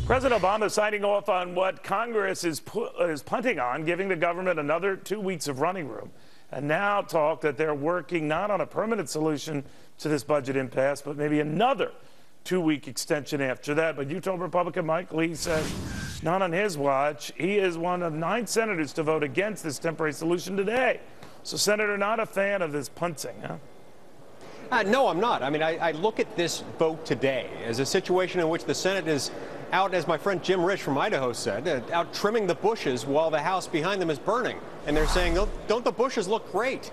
President Obama signing off on what Congress is punting on, giving the government another 2 weeks of running room. And now talk that they're working not on a permanent solution to this budget impasse, but maybe another 2-week extension after that. But Utah Republican Mike Lee says not on his watch. He is one of 9 senators to vote against this temporary solution today. So, Senator, not a fan of this punting, huh? No, I'm not. I mean, I look at this vote today as a situation in which the Senate is out, as my friend Jim Rich from Idaho said, out trimming the bushes while the house behind them is burning. And they're saying, oh, don't the bushes look great?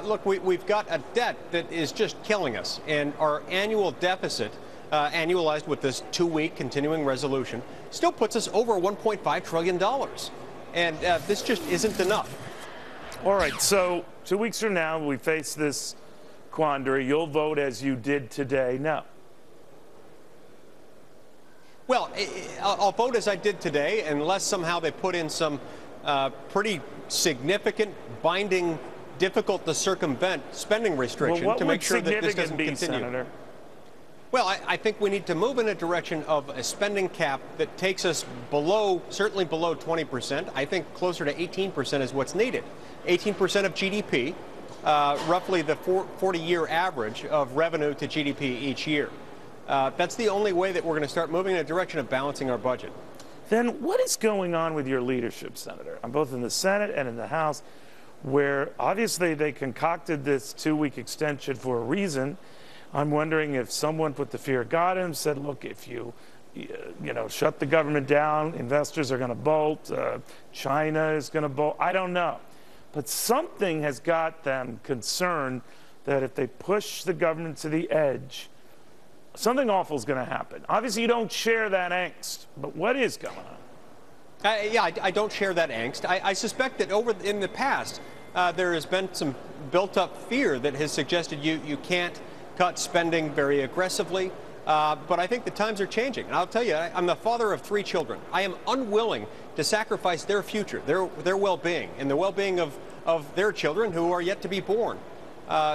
Look, we've got a debt that is just killing us. And our annual deficit, annualized with this 2-week continuing resolution, still puts us over $1.5 trillion. And this just isn't enough. All right, so 2 weeks from now, we face this quandary. You'll vote as you did today. No. Well, I'll vote as I did today, unless somehow they put in some pretty significant, binding, difficult to circumvent spending restriction to make sure that this doesn't continue. Senator? Well, I think we need to move in a direction of a spending cap that takes us below, certainly below 20%. I think closer to 18% is what's needed. 18% of GDP, roughly the 40-year average of revenue to GDP each year. That's the only way that we're going to start moving in a direction of balancing our budget. Then what is going on with your leadership, Senator? I'm both in the Senate and in the House, where obviously they concocted this 2-week extension for a reason. I'm wondering if someone put the fear of God in, said, look, if you shut the government down, investors are going to bolt, China is going to bolt. I don't know. But something has got them concerned that if they push the government to the edge, something awful is going to happen. Obviously, you don't share that angst, but what is going on? Yeah, I don't share that angst. I suspect that in the past, there has been some built-up fear that has suggested you can't cut spending very aggressively. But I think the times are changing. And I'll tell you, I'm the father of 3 children. I am unwilling to sacrifice their future, their well-being, and the well-being of their children who are yet to be born,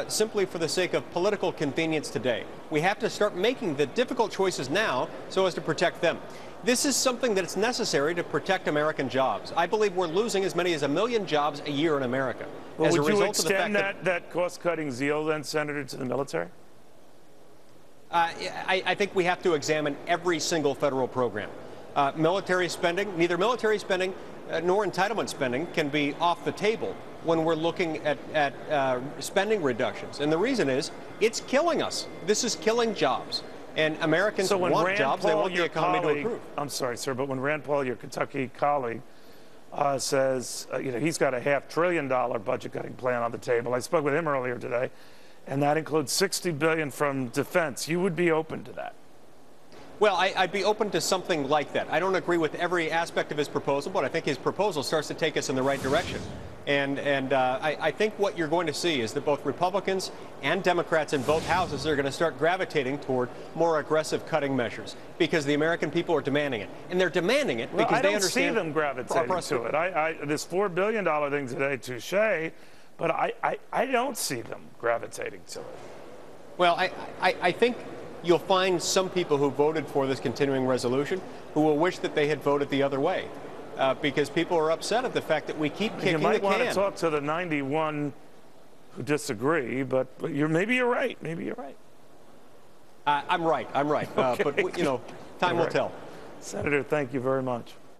simply for the sake of political convenience today. We have to start making the difficult choices now so as to protect them. This is something that's necessary to protect American jobs. I believe we're losing as many as 1 million jobs a year in America. Well, would you extend that cost-cutting zeal then, Senator, to the military? I think we have to examine every single federal program. Military spending, neither military spending nor entitlement spending can be off the table when we're looking at spending reductions. And the reason is it's killing us. This is killing jobs. And Americans want jobs. They want the economy to improve. I'm sorry, sir, but when Rand Paul, your Kentucky colleague, says he's got a $500 billion budget-cutting plan on the table. I spoke with him earlier today, and that includes $60 billion from defense. You would be open to that? Well, I'd be open to something like that. I don't agree with every aspect of his proposal, but I think his proposal starts to take us in the right direction. And I think what you're going to see is that both Republicans and Democrats in both houses are going to start gravitating toward more aggressive cutting measures because the American people are demanding it. And they're demanding it because they understand. I don't see them gravitating to it. This $4 billion thing today, touche, but I don't see them gravitating to it. Well, I think you'll find some people who voted for this continuing resolution who will wish that they had voted the other way. Because people are upset at the fact that we keep kicking the can. You might want to talk to the 91 who disagree, but maybe you're right. Maybe you're right. I'm right. Okay. But, time will tell. Senator, thank you very much.